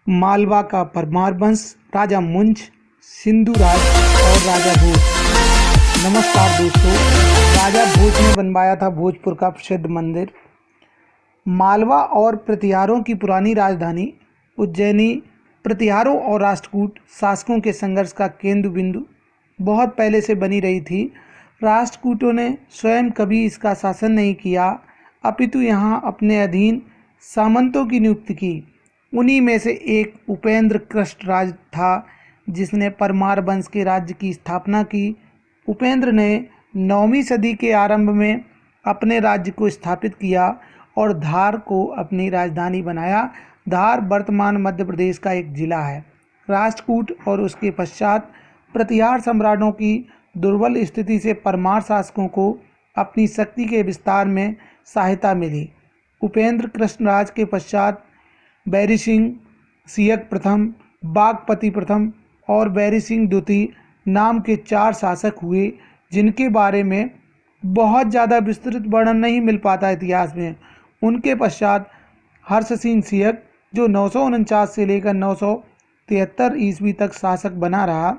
मालवा का परमार वंश, राजा मुंज, सिंधु राज और राजा भोज। नमस्कार दोस्तों, राजा भोज ने बनवाया था भोजपुर का प्रसिद्ध मंदिर। मालवा और प्रतिहारों की पुरानी राजधानी उज्जैनी प्रतिहारों और राष्ट्रकूट शासकों के संघर्ष का केंद्र बिंदु बहुत पहले से बनी रही थी। राष्ट्रकूटों ने स्वयं कभी इसका शासन नहीं किया, अपितु यहाँ अपने अधीन सामंतों की नियुक्ति की। उन्हीं में से एक उपेंद्र कृष्ण राज था, जिसने परमार वंश के राज्य की स्थापना की। उपेंद्र ने 9वीं सदी के आरंभ में अपने राज्य को स्थापित किया और धार को अपनी राजधानी बनाया। धार वर्तमान मध्य प्रदेश का एक जिला है। राष्ट्रकूट और उसके पश्चात प्रतिहार सम्राटों की दुर्बल स्थिति से परमार शासकों को अपनी शक्ति के विस्तार में सहायता मिली। उपेंद्र कृष्ण राज के पश्चात बैरी सिंह, सियक प्रथम, बागपति प्रथम और बैरी सिंह द्वितीय नाम के 4 शासक हुए, जिनके बारे में बहुत ज़्यादा विस्तृत वर्णन नहीं मिल पाता इतिहास में। उनके पश्चात हर्ष सिंह सियक, जो 949 से लेकर 973 ईस्वी तक शासक बना रहा।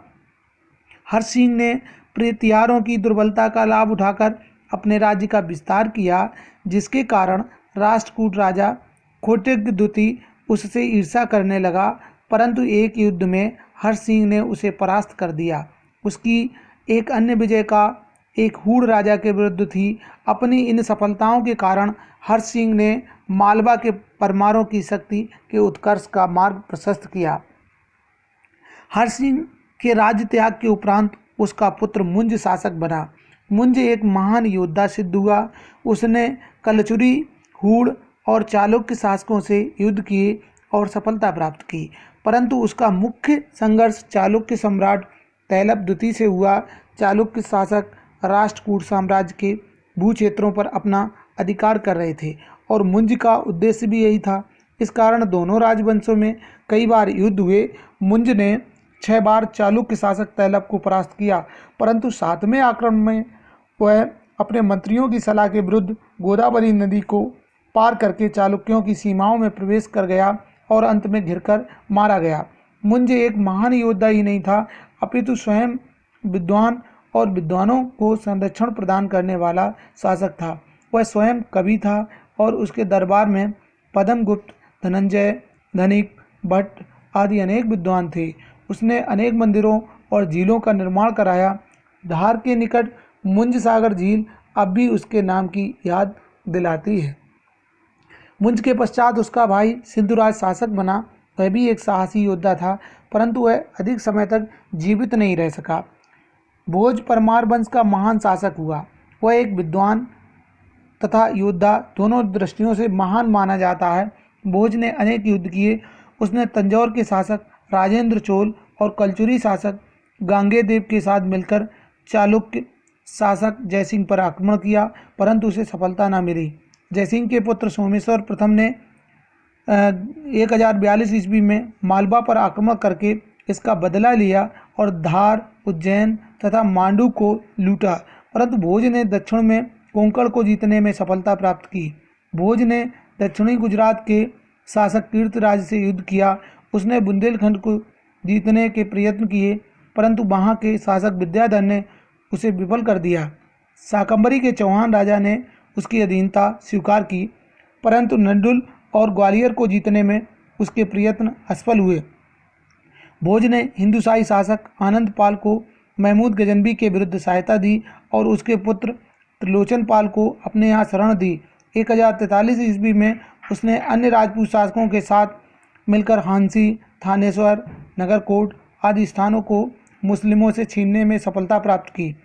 हर्ष सिंह ने प्रतिहारों की दुर्बलता का लाभ उठाकर अपने राज्य का विस्तार किया, जिसके कारण राष्ट्रकूट राजा खोटेक द्वितीय उससे ईर्ष्या करने लगा, परंतु एक युद्ध में हर्ष सिंह ने उसे परास्त कर दिया। उसकी एक अन्य विजय का एक हूण राजा के विरुद्ध थी। अपनी इन सफलताओं के कारण हर्ष सिंह ने मालवा के परमारों की शक्ति के उत्कर्ष का मार्ग प्रशस्त किया। हर्ष सिंह के राज्य त्याग के उपरांत उसका पुत्र मुंज शासक बना। मुंज एक महान योद्धा सिद्ध हुआ। उसने कलचुरी, हूण और चालुक्य शासकों से युद्ध किए और सफलता प्राप्त की, परंतु उसका मुख्य संघर्ष चालुक्य सम्राट तैलप द्वितीय से हुआ। चालुक्य शासक राष्ट्रकूट साम्राज्य के भू क्षेत्रों पर अपना अधिकार कर रहे थे और मुंज का उद्देश्य भी यही था। इस कारण दोनों राजवंशों में कई बार युद्ध हुए। मुंज ने 6 बार चालुक्य शासक तैलप को परास्त किया, परंतु 7वें आक्रमण में वह अपने मंत्रियों की सलाह के विरुद्ध गोदावरी नदी को पार करके चालुक्यों की सीमाओं में प्रवेश कर गया और अंत में घिरकर मारा गया। मुंज एक महान योद्धा ही नहीं था, अपितु स्वयं विद्वान और विद्वानों को संरक्षण प्रदान करने वाला शासक था। वह स्वयं कवि था और उसके दरबार में पद्मगुप्त, धनंजय, धनिक, भट्ट आदि अनेक विद्वान थे। उसने अनेक मंदिरों और झीलों का निर्माण कराया। धार के निकट मुंज सागर झील अब भी उसके नाम की याद दिलाती है। मुंज के पश्चात उसका भाई सिंधुराज शासक बना। वह भी एक साहसी योद्धा था, परंतु वह अधिक समय तक जीवित नहीं रह सका। भोज परमार वंश का महान शासक हुआ। वह एक विद्वान तथा योद्धा दोनों दृष्टियों से महान माना जाता है। भोज ने अनेक युद्ध किए। उसने तंजौर के शासक राजेंद्र चोल और कलचुरी शासक गांगेयदेव के साथ मिलकर चालुक्य शासक जयसिंह पर आक्रमण किया, परंतु उसे सफलता न मिली। जयसिंह के पुत्र सोमेश्वर प्रथम ने 1042 ईस्वी में मालवा पर आक्रमण करके इसका बदला लिया और धार, उज्जैन तथा मांडू को लूटा, परंतु भोज ने दक्षिण में कोंकण को जीतने में सफलता प्राप्त की। भोज ने दक्षिणी गुजरात के शासक कीर्तराज से युद्ध किया। उसने बुंदेलखंड को जीतने के प्रयत्न किए, परंतु वहाँ के शासक विद्याधर ने उसे विफल कर दिया। शाकंभरी के चौहान राजा ने उसकी अधीनता स्वीकार की, परंतु नंडुल और ग्वालियर को जीतने में उसके प्रयत्न असफल हुए। भोज ने हिंदुशाही शासक आनंद पाल को महमूद गजनवी के विरुद्ध सहायता दी और उसके पुत्र त्रिलोचन पाल को अपने यहाँ शरण दी। 1043 ईस्वी में उसने अन्य राजपूत शासकों के साथ मिलकर हांसी, थानेश्वर, नगरकोट आदि स्थानों को मुस्लिमों से छीनने में सफलता प्राप्त की।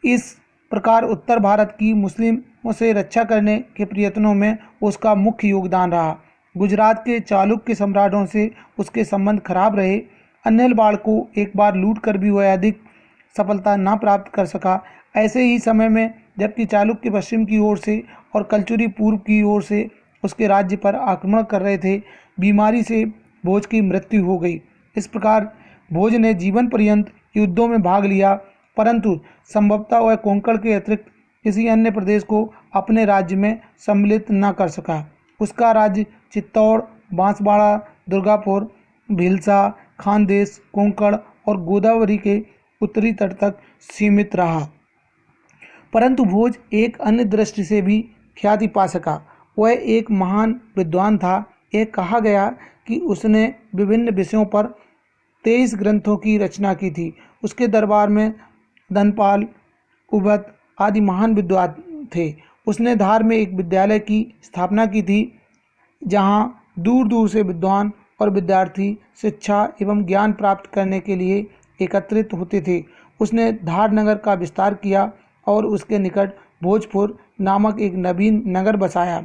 इस प्रकार उत्तर भारत की मुस्लिमों से रक्षा करने के प्रयत्नों में उसका मुख्य योगदान रहा। गुजरात के चालुक्य सम्राटों से उसके संबंध खराब रहे। अन्हलवाड़ को एक बार लूट कर भी वह अधिक सफलता न प्राप्त कर सका। ऐसे ही समय में जबकि चालुक्य पश्चिम की ओर से और कलचुरी पूर्व की ओर से उसके राज्य पर आक्रमण कर रहे थे, बीमारी से भोज की मृत्यु हो गई। इस प्रकार भोज ने जीवन पर्यंत युद्धों में भाग लिया, परंतु संभवतः वह कोंकण के अतिरिक्त किसी अन्य प्रदेश को अपने राज्य में सम्मिलित न कर सका। उसका राज्य चित्तौड़, बांसवाड़ा, दुर्गापुर भीलसा, खानदेश, कोंकण और गोदावरी के उत्तरी तट तक सीमित रहा। परंतु भोज एक अन्य दृष्टि से भी ख्याति पा सका। वह एक महान विद्वान था। यह कहा गया कि उसने विभिन्न विषयों पर 23 ग्रंथों की रचना की थी। उसके दरबार में धनपाल, उबत आदि महान विद्वान थे। उसने धार में एक विद्यालय की स्थापना की थी, जहां दूर दूर से विद्वान और विद्यार्थी शिक्षा एवं ज्ञान प्राप्त करने के लिए एकत्रित होते थे। उसने धार नगर का विस्तार किया और उसके निकट भोजपुर नामक एक नवीन नगर बसाया।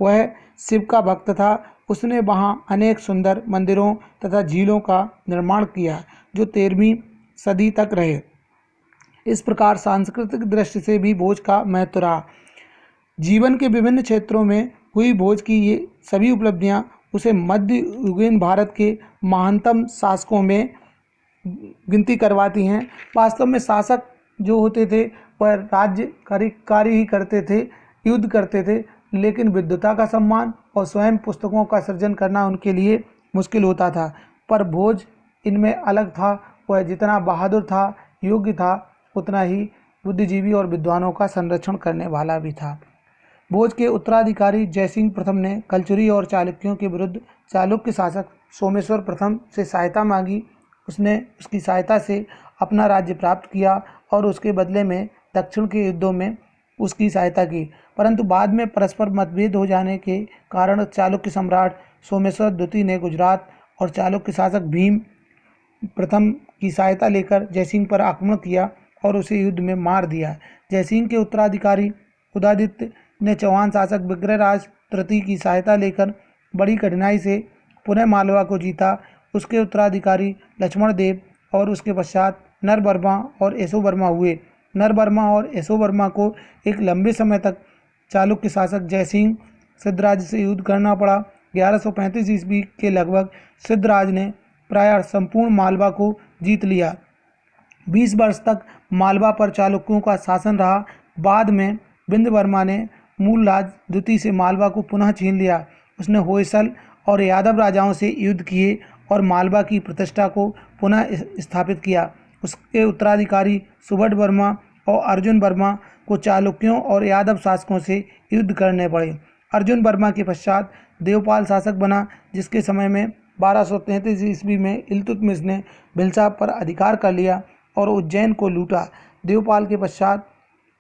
वह शिव का भक्त था। उसने वहां अनेक सुंदर मंदिरों तथा झीलों का निर्माण किया, जो 13वीं सदी तक रहे। इस प्रकार सांस्कृतिक दृष्टि से भी भोज का महत्व रहा। जीवन के विभिन्न क्षेत्रों में हुई भोज की ये सभी उपलब्धियां उसे मध्ययुगीन भारत के महानतम शासकों में गिनती करवाती हैं। वास्तव में शासक जो होते थे वह राज्य कार्य ही करते थे, युद्ध करते थे, लेकिन विद्वता का सम्मान और स्वयं पुस्तकों का सृजन करना उनके लिए मुश्किल होता था। पर भोज इनमें अलग था। वह जितना बहादुर था, योग्य था, उतना ही बुद्धिजीवी और विद्वानों का संरक्षण करने वाला भी था। भोज के उत्तराधिकारी जयसिंह प्रथम ने कलचुरी और चालुक्यों के विरुद्ध चालुक्य शासक सोमेश्वर प्रथम से सहायता मांगी। उसने उसकी सहायता से अपना राज्य प्राप्त किया और उसके बदले में दक्षिण के युद्धों में उसकी सहायता की। परंतु बाद में परस्पर मतभेद हो जाने के कारण चालुक्य सम्राट सोमेश्वर द्वितीय ने गुजरात और चालुक्य शासक भीम प्रथम की सहायता लेकर जयसिंह पर आक्रमण किया और उसे युद्ध में मार दिया। जयसिंह के उत्तराधिकारी उदयादित्य ने चौहान शासक विग्रहराज तृतीय की सहायता लेकर बड़ी कठिनाई से पुनः मालवा को जीता। उसके उत्तराधिकारी लक्ष्मण देव और उसके पश्चात नरवर्मा और यशोवर्मा हुए। नरवर्मा और यशोवर्मा को एक लंबे समय तक चालुक्य शासक जयसिंह सिद्धराज से युद्ध करना पड़ा। 1135 ईस्वी के लगभग सिद्धराज ने प्रायः संपूर्ण मालवा को जीत लिया। 20 वर्ष तक मालवा पर चालुक्यों का शासन रहा। बाद में विंध्यवर्मा ने मूलराज द्वितीय से मालवा को पुनः छीन लिया। उसने होयसल और यादव राजाओं से युद्ध किए और मालवा की प्रतिष्ठा को पुनः स्थापित किया। उसके उत्तराधिकारी सुबट वर्मा और अर्जुन वर्मा को चालुक्यों और यादव शासकों से युद्ध करने पड़े। अर्जुन वर्मा के पश्चात देवपाल शासक बना, जिसके समय में 1233 ईस्वी में इल्तुतमिश ने भिलसा पर अधिकार कर लिया और उज्जैन को लूटा। देवपाल के पश्चात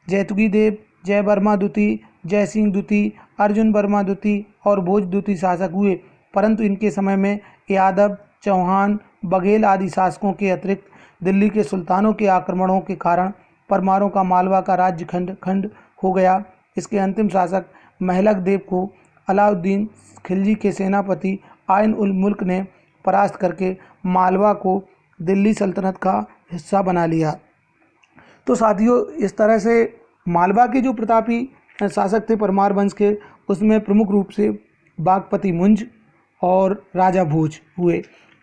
जैतुगी देव, जयवर्मा द्वितीय, जयसिंह द्वितीय, अर्जुन वर्मा द्वितीय और भोज द्वितीय शासक हुए। परंतु इनके समय में यादव, चौहान, बघेल आदि शासकों के अतिरिक्त दिल्ली के सुल्तानों के आक्रमणों के कारण परमारों का मालवा का राज्य खंड हो गया। इसके अंतिम शासक महलक देव को अलाउद्दीन खिलजी के सेनापति आइन उल मुल्क ने परास्त करके मालवा को दिल्ली सल्तनत का हिस्सा बना लिया। तो साथियों, इस तरह से मालवा के जो प्रतापी शासक थे परमार वंश के, उसमें प्रमुख रूप से बागपति मुंज और राजा भोज हुए।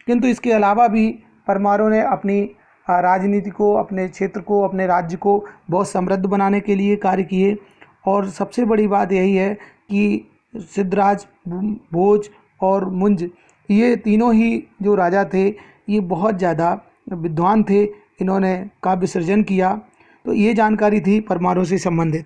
किंतु इसके अलावा भी परमारों ने अपनी राजनीति को, अपने क्षेत्र को, अपने राज्य को बहुत समृद्ध बनाने के लिए कार्य किए। और सबसे बड़ी बात यही है कि सिद्धराज, भोज और मुंज, ये तीनों ही जो राजा थे ये बहुत ज़्यादा विद्वान थे। इन्होंने काव्य सृजन किया। तो ये जानकारी थी परमारों से संबंधित।